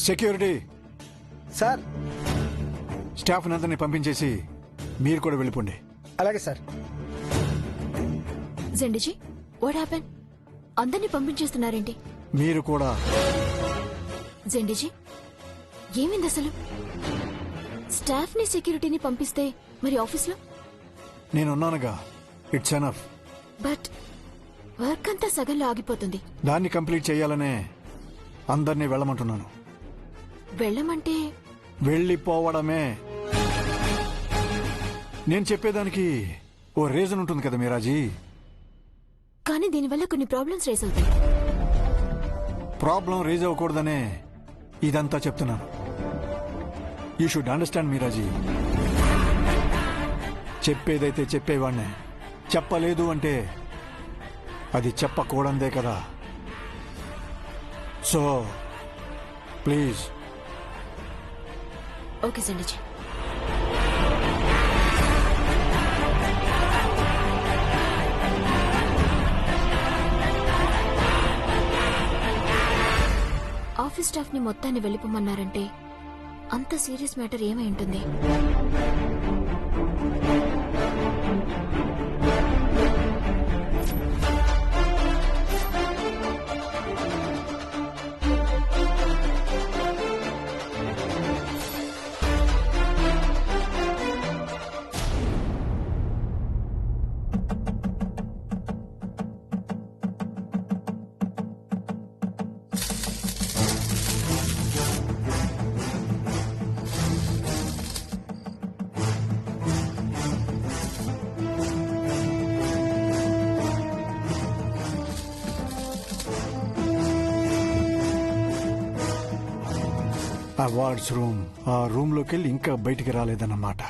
Security sir. Staff అందరినీ పంపించేసి మీరు కూడా వెళ్ళిపోండి. అలాగే సార్. జెండిజీ, what happen? అందరినీ పంపించేస్తున్నారేంటి? మీరు కూడా. జెండిజీ, ఏమైంది అసలు? స్టాఫ్ ని సెక్యూరిటీని పంపిస్తే మరి ఆఫీస్లో? నేనున్నానుగా, ఇట్స్ ఎనఫ్. బట్ వర్క్ అంతా సగంలో ఆగిపోతుంది. దాన్ని కంప్లీట్ చేయాలనే అందరినీ వెళ్ళమంటున్నాను. వెళ్ళమంటే? వెళ్ళిపోవడమే. నేను చెప్పేదానికి ఓ రీజన్ ఉంటుంది కదా మీరాజీ. కానీ దీనివల్ల కొన్ని ప్రాబ్లమ్స్ రేస్ అవుతాయి. ప్రాబ్లం రేజ్ అవ్వకూడదనే ఇదంతా చెప్తున్నాను. You should understand మీరాజీ. చెప్పేదైతే చెప్పేవాణ్ణే, చెప్పలేదు అంటే అది చెప్పకూడదే కదా. So please. Okay జెండిజీ. Office staff ని మొత్తాన్ని వెళ్ళిపోమన్నారంటే అంత సీరియస్ మ్యాటర్ ఏమై ఉంటుంది? అవార్డ్స్ రూమ్, ఆ రూమ్ లోకి వెళ్ళి ఇంకా బయటికి రాలేదన్నమాట.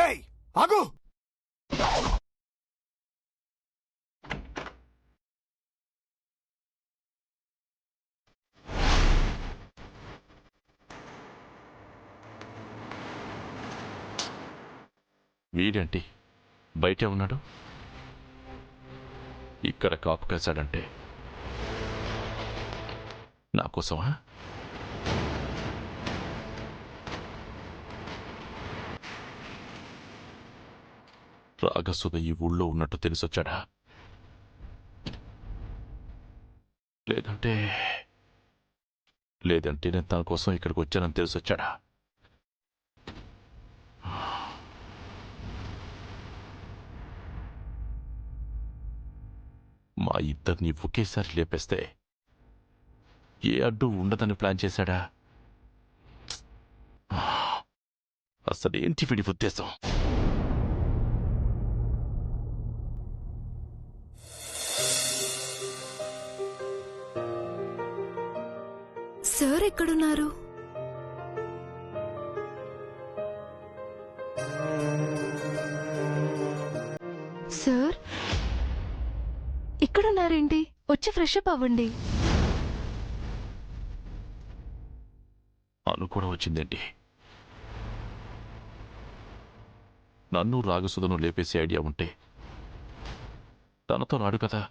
ఏయ్ ఆగు! వీడేంటి బయటే ఉన్నాడు? ఇక్కడ కాపు కాశాడంటే నా కోసమా? రాగసుధ ఈ ఊళ్ళో ఉన్నట్టు తెలిసొచ్చాడా? లేదంటే లేదంటే నేను తన కోసం ఇక్కడికి వచ్చానని తెలిసొచ్చాడా? మా ఇద్దరిని ఒకేసారి లేపేస్తే ఏ అడ్డు ఉండదని ప్లాన్ చేశాడా? అసలేంటి వీడి ఉద్దేశం? సార్ ఎక్కడున్నారు? సార్ ఇక్కడున్నారేంటి? వచ్చి ఫ్రెష్ అప్ అవ్వండి. అను కూడా వచ్చిందేంటి? నన్ను రాగసుధను లేపేసే ఐడియా ఉంటే తనతో రాడు కదా.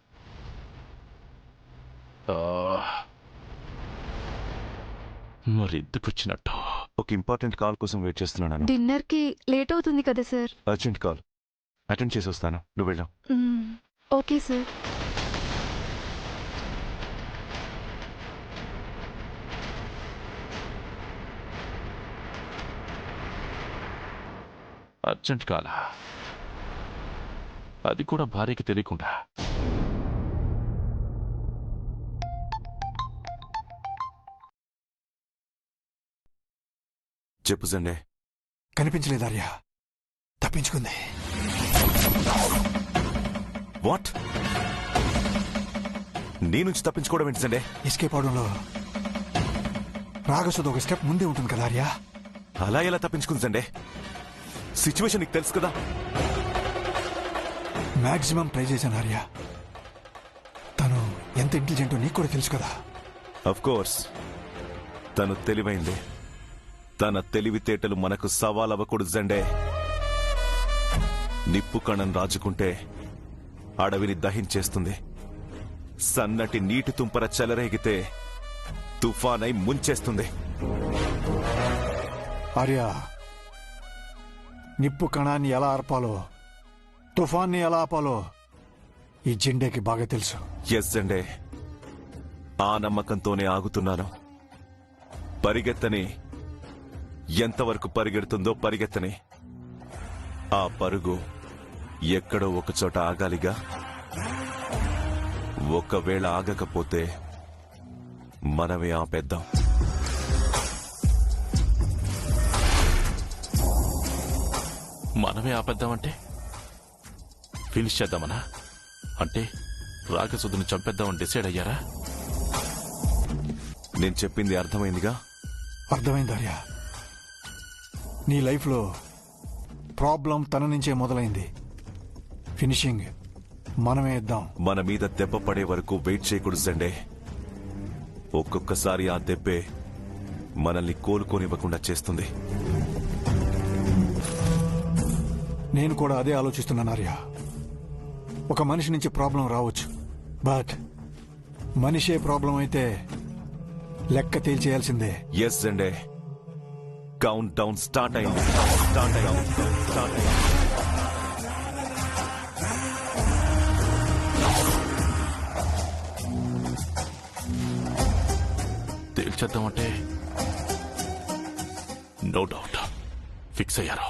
మరి ఎందుకు వచ్చినట్టు? ఒక ఇంపార్టెంట్ కాల్ కోసం వెయిట్ చేస్తున్నాను. డిన్నర్ కి లేట్ అవుతుంది కదా సార్. అర్జెంట్ కాల్ అటెండ్ చేసి వస్తాను. నువ్వు వెళ్ళావు. Okay sir. అర్జెంట్ కాలా? అది కూడా భార్యకి తెలియకుండా. చెప్పు సండే. కనిపించలేదు ఆర్య, తప్పించుకుంది. వాట్? నీ నుంచి తప్పించుకోవడం ఏంటి సండే? ఎస్కేప్ అవడంలో రాగసుధ ఒక స్టెప్ ముందే ఉంటుంది కదా ఆర్య. అలా ఎలా తప్పించుకుంది సండే? సిచ్యువేషన్ నీకు తెలుసు కదా. మాక్సిమం ట్రై చేశాను ఆర్య. తను ఎంత ఇంటెలిజెంటో నీకు కూడా తెలుసు కదా. అఫ్ కోర్స్ తను తెలివైంది. తన తెలివితేటలు మనకు సవాల్ అవ్వకూడదు సండే. నిప్పు కణం రాజుకుంటే అడవిని దహించేస్తుంది. సన్నటి నీటి తుంపర చెలరేగితే తుఫానై ముంచేస్తుంది. ఆర్య, నిప్పు కణాన్ని ఎలా ఆర్పాలో, తుఫాన్ని ఎలా ఆపాలో ఈ జెండేకి బాగా తెలుసు. ఎస్ సండే, ఆ నమ్మకంతోనే ఆగుతున్నాను. పరిగెత్తని, ఎంతవరకు పరిగెడుతుందో పరిగెత్తని. ఆ పరుగు ఎక్కడో ఒకచోట ఆగాలిగా. ఒకవేళ ఆగకపోతే మనమే ఆపేద్దాం. మనమే ఆపేద్దామంటే ఫినిష్ చేద్దామనా? అంటే రాగసుధను చంపేద్దామని డిసైడ్ అయ్యారా? నేను చెప్పింది అర్థమైందిగా. అర్థమైంది ఆర్య. నీ లైఫ్లో ప్రాబ్లం తన నుంచే మొదలైంది. ఫినిషింగ్ మనమే ఇద్దాం. మన మీద దెబ్బ పడే వరకు వెయిట్ చేయకూడదు సండే. ఒక్కొక్కసారి ఆ దెబ్బే మనల్ని కోలుకోనివ్వకుండా చేస్తుంది. నేను కూడా అదే ఆలోచిస్తున్నాను ఆర్య. ఒక మనిషి నుంచి ప్రాబ్లం రావచ్చు, బట్ మనిషే ప్రాబ్లం అయితే లెక్క తేల్చేయాల్సిందే. Yes Sunday, count down start అయింది. తేల్చేద్దామంటే నో డౌట్ ఫిక్స్ అయ్యారు.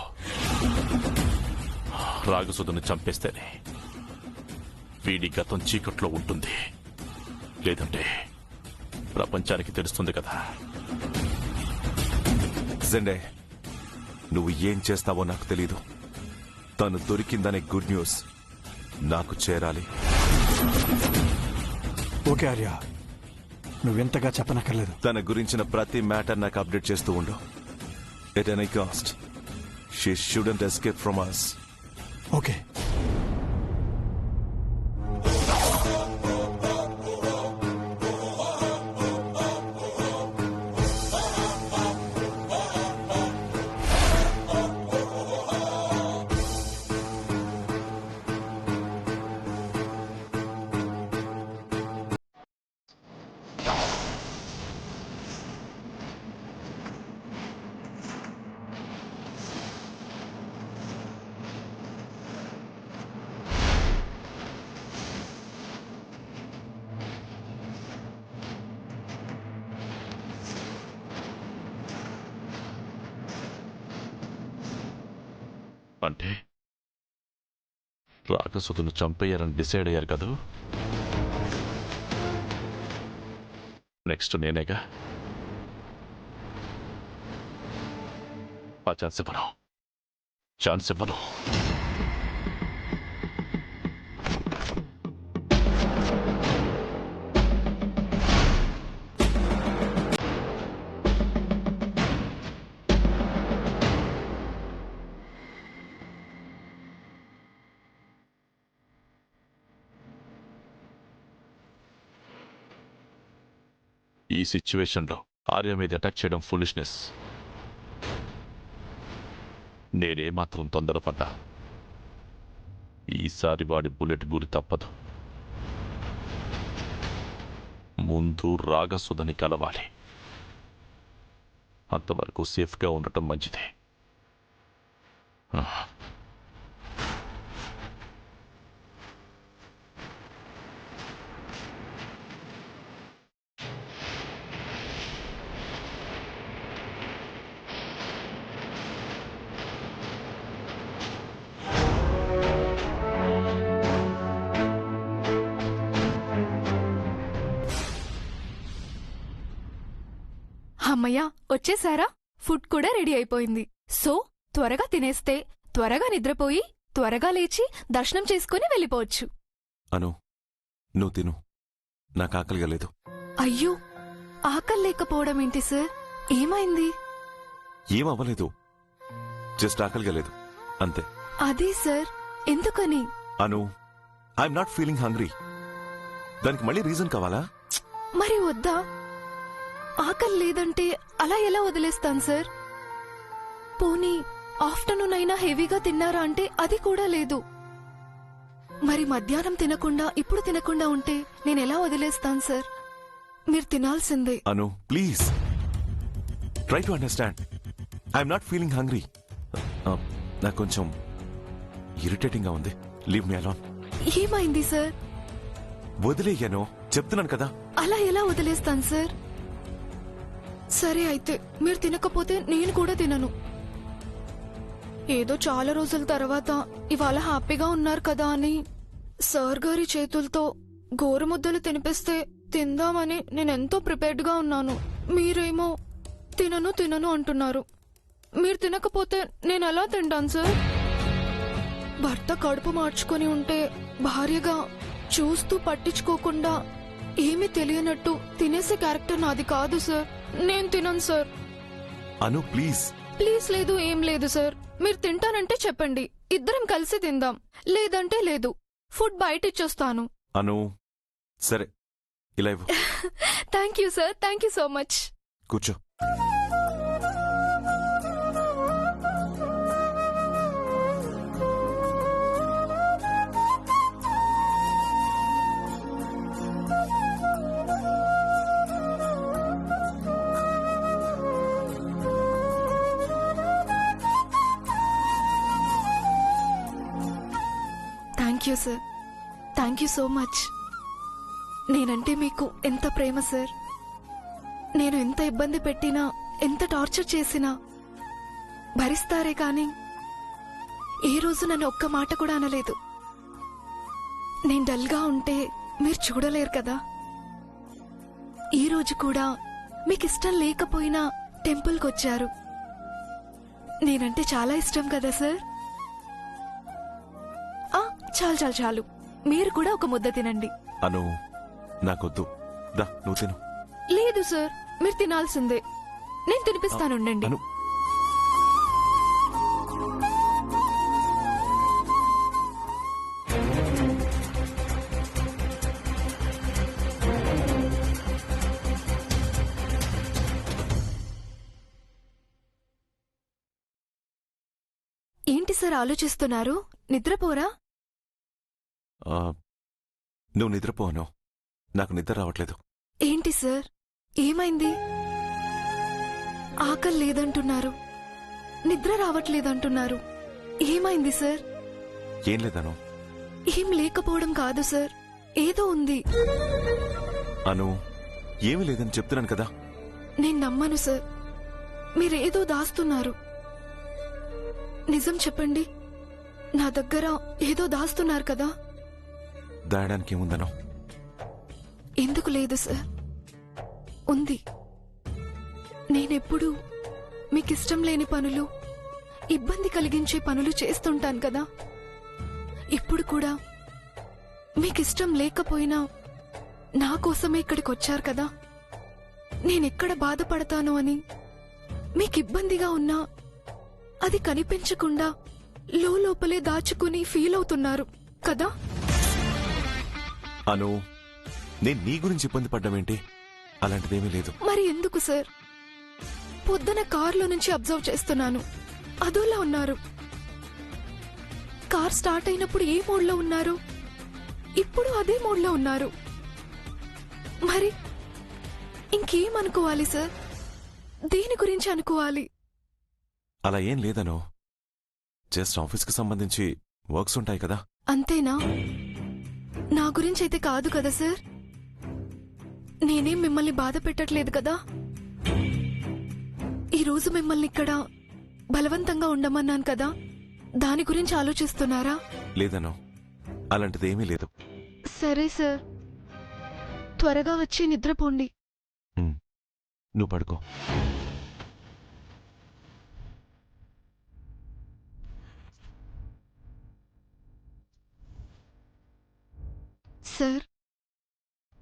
రాగసుధను చంపేస్తేనే వీడి గతం చీకట్లో ఉంటుంది. లేదంటే ప్రపంచానికి తెలుస్తుంది కదా. సండే, నువ్వు ఏం చేస్తావో నాకు తెలీదు. తను దొరికిందనే గుడ్ న్యూస్ నాకు చేరాలి. ఓకే ఆర్య, నువ్వెంతగా చెప్పనక్కర్లేదు. తన గురించిన ప్రతి మ్యాటర్ నాకు అప్డేట్ చేస్తూ ఉండు. At any cost she student escape from us. Okay. అంటే రాగసుధను చంపేయాలని డిసైడ్ అయ్యారు కదూ. నెక్స్ట్ నేనేగా. ఆ ఛాన్స్ ఇవ్వను. ఈ సిచ్యువేషన్లో ఆర్య మీద అటాక్ చేయడం ఫులిష్నెస్. నేనేమాత్రం తొందరపడ్డా ఈసారి వాడి బుల్లెట్ గురి తప్పదు. ముందు రాగసుధని కలవాలి. అంతవరకు సేఫ్గా ఉండటం మంచిదే. అమ్మయ్యా, వచ్చేసారా? ఫుడ్ కూడా రెడీ అయిపోయింది. సో త్వరగా తినేస్తే త్వరగా నిద్రపోయి త్వరగా లేచి దర్శనం చేసుకుని వెళ్ళిపోవచ్చు. అను, నువ్వు తిను. నాకు ఆకలిగా లేదు. అయ్యో, ఆకలి లేకపోవడం ఏంటి సార్? ఏమైంది? ఏం అవ్వలేదు, జస్ట్ ఆకలిగా లేదు అంతే. అదే సార్, ఎందుకని? అను, ఐఎమ్ నాట్ ఫీలింగ్ హంగ్రీ. దానికి మళ్ళీ రీజన్ కావాలా? మరి వద్దా? ఆకలి లేదంటే అలా ఎలా వదిలేస్తాను సార్? పోనీ ఆఫ్టర్నూన్ అయినా హెవీగా తిన్నారా అంటే అది కూడా లేదు. మరి మధ్యాహ్నం తినకుండా ఇప్పుడు తినకుండా ఉంటే నేనెలా వదిలేస్తాను సార్? మీరు తినాల్సిందే. Anu, please try to understand. I'm not feeling hungry. నాకు కొంచెం ఇరిటేటింగ్ గా ఉంది. Leave me alone. ఏమైంది సార్? వదిలేయను చెప్తున్నాను కదా. అలా ఎలా వదిలేస్తాను సార్? సరే అయితే మీరు తినకపోతే నేను కూడా తినను. ఏదో చాలా రోజుల తర్వాత ఇవాళ హ్యాపీగా ఉన్నారు కదా అని సార్ గారి చేతులతో గోరుముద్దలు తినిపిస్తే తిందామని నేనెంతో ప్రిపేర్డ్ గా ఉన్నాను. మీరేమో తినను తినను అంటున్నారు. మీరు తినకపోతే నేను ఎలా తింటాను సార్? భర్త కడుపు మార్చుకొని ఉంటే భార్యగా చూస్తూ పట్టించుకోకుండా ఏమీ తెలియనట్టు తినేసే క్యారెక్టర్ నాది కాదు సార్. నేను తినను సార్. Anu please. ప్లీజ్ లేదు, ఏం లేదు సార్. మీరు తింటానంటే చెప్పండి, ఇద్దరం కలిసి తిందాం. లేదంటే లేదు, ఫుడ్ బయట ఇచ్చేస్తాను. అను సరే, ఇలా ఇవ్వు. Thank you sir, thank you so much. కూర్చో. Thank you sir, thank you so much. నేనంటే మీకు ఎంత ప్రేమ సార్. నేను ఎంత ఇబ్బంది పెట్టినా, ఎంత టార్చర్ చేసినా భరిస్తారే కాని ఏ రోజు నన్ను ఒక్క మాట కూడా అనలేదు. నేను డల్గా ఉంటే మీరు చూడలేరు కదా. ఈ రోజు కూడా మీకు ఇష్టం లేకపోయినా టెంపుల్కి వచ్చారు. నేనంటే చాలా ఇష్టం కదా సార్. చాలు చాలు చాలు, మీరు కూడా ఒక ముద్ద తినండి. అను నాకొద్దు, దా నువ్వు తిను. లేదు సార్, మీరు తినాల్సిందే. నేను తినిపిస్తానుండండి. అను ఏంటి సార్ ఆలోచిస్తున్నారు? నిద్రపోరా? నువ్వు నిద్రపోను, నాకు నిద్ర రావట్లేదు. ఏంటి సార్, ఏమైంది? ఆకలి లేదంటున్నారు, నిద్ర రావట్లేదంటున్నారు. ఏమైంది సార్? ఏం లేదను. ఏం లేకపోవడం కాదు సార్, ఏదో ఉంది. అను ఏమీ లేదని చెప్తున్నాను కదా. నేను నమ్మను సార్, మీరేదో దాస్తున్నారు. నిజం చెప్పండి, నా దగ్గర ఏదో దాస్తున్నారు కదా. దాయడానికి ఏముందనో? ఎందుకు లేదు సార్, ఉంది. నేనెప్పుడు మీకిష్టం లేని పనులు, ఇబ్బంది కలిగించే పనులు చేస్తుంటాను కదా. ఇప్పుడు కూడా మీకిష్టం లేకపోయినా నా కోసమే ఇక్కడికి వచ్చారు కదా. నేనెక్కడ బాధపడతాను అని మీకు ఇబ్బందిగా ఉన్నా అది కనిపించకుండా లోపలే దాచుకుని ఫీల్ అవుతున్నారు కదా. అను, నేను నీ గురించి ఇబ్బంది పడ్డామేంటి? అలాంటిదేమీ లేదు. మరి ఎందుకు సార్? పొద్దున కారులో నుంచి అబ్జర్వ్ చేస్తున్నాను, అదోలా ఉన్నారు. కార్ స్టార్ట్ అయినప్పుడు ఏ మోడ్లో ఉన్నారు, ఇప్పుడు అదే మోడ్లో ఉన్నారు. మరి ఇంకేమనుకోవాలి సార్? దేని గురించి అనుకోవాలి? అలా ఏం లేదనో, జస్ట్ ఆఫీస్కి సంబంధించి వర్క్స్ ఉంటాయి కదా. అంతేనా? నా గురించి అయితే కాదు కదా సార్? నేనేం మిమ్మల్ని బాధ పెట్టట్లేదు కదా. ఈరోజు మిమ్మల్ని ఇక్కడ బలవంతంగా ఉండమన్నాను కదా, దాని గురించి ఆలోచిస్తున్నారా? లేదనో, అలాంటిదేమీ లేదు. సరే సార్, త్వరగా వచ్చి నిద్రపోండి. నువ్వు పడుకో. సార్,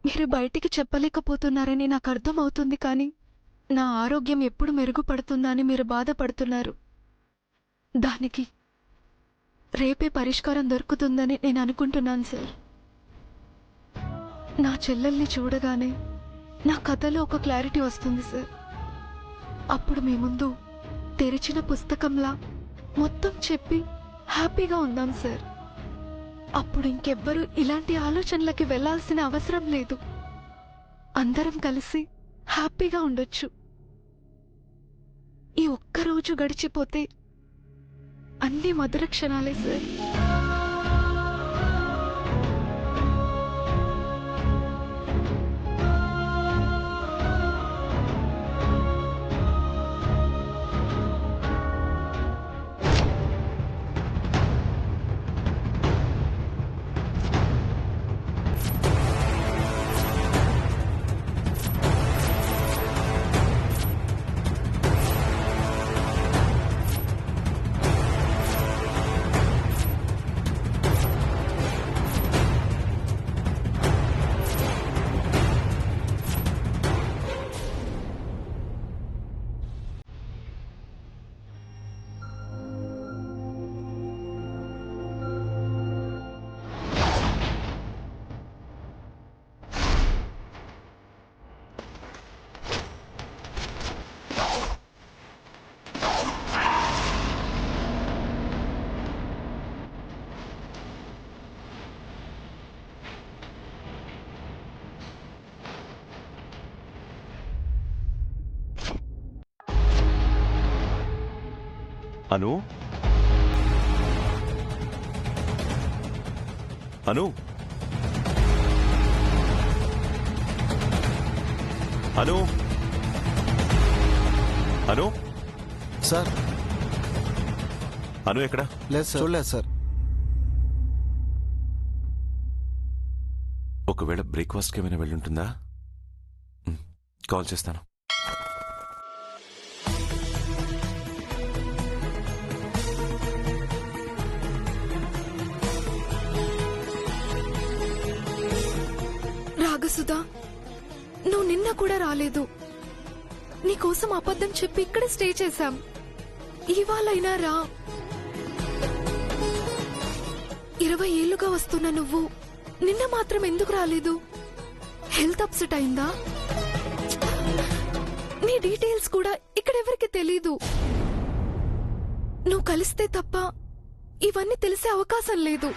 మీరు బయటికి చెప్పలేకపోతున్నారని నాకు అర్థమవుతుంది, కానీ నా ఆరోగ్యం ఎప్పుడు మెరుగుపడుతుందని మీరు బాధపడుతున్నారు. దానికి రేపే పరిష్కారం దొరుకుతుందని నేను అనుకుంటున్నాను సార్. నా చెల్లెల్ని చూడగానే నా కథలో ఒక క్లారిటీ వస్తుంది సార్. అప్పుడు మీ ముందు తెరిచిన పుస్తకంలా మొత్తం చెప్పి హ్యాపీగా ఉందాం సార్. అప్పుడు ఇంకెవ్వరూ ఇలాంటి ఆలోచనలకి వెళ్లాల్సిన అవసరం లేదు. అందరం కలిసి హ్యాపీగా ఉండొచ్చు. ఈ ఒక్కరోజు గడిచిపోతే అన్ని మధుర క్షణాలే సార్. అను, అను, అను, అను, సార్. అను ఎక్కడ? లేదు సార్, చూడలేదు సార్. ఒకవేళ బ్రేక్ఫాస్ట్కి ఏమైనా వెళ్ళుంటుందా? కాల్ చేస్తాను. రాగసుధా, నువ్వు నిన్న కూడా రాలేదు. నీకోసం అబద్ధం చెప్పి ఇక్కడ స్టే చేశాం. ఇవాళైనా రా. 20 ఏళ్లుగా వస్తున్న నువ్వు నిన్న మాత్రం ఎందుకు రాలేదు? హెల్త్ అప్సెట్ అయిందా? నీ డీటెయిల్స్ కూడా ఇక్కడెవరికి తెలీదు. నువ్వు కలిస్తే తప్ప ఇవన్నీ తెలిసే అవకాశం లేదు.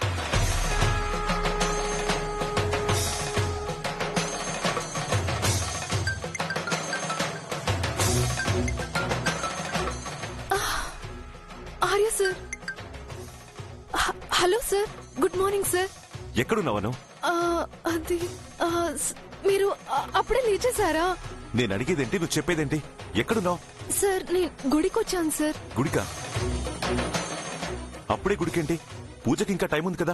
Arya sir. Hello sir, good morning sir. ఎక్కడున్నావను? అది మీరు అప్పుడే లేచేశారా? నేను అడిగేదేంటి, నువ్వు చెప్పేదేంటి? ఎక్కడున్నావు? సార్, నేను గుడికొచ్చాను సార్. గుడికా? అప్పుడే గుడికేంటి? పూజకి ఇంకా టైం ఉంది కదా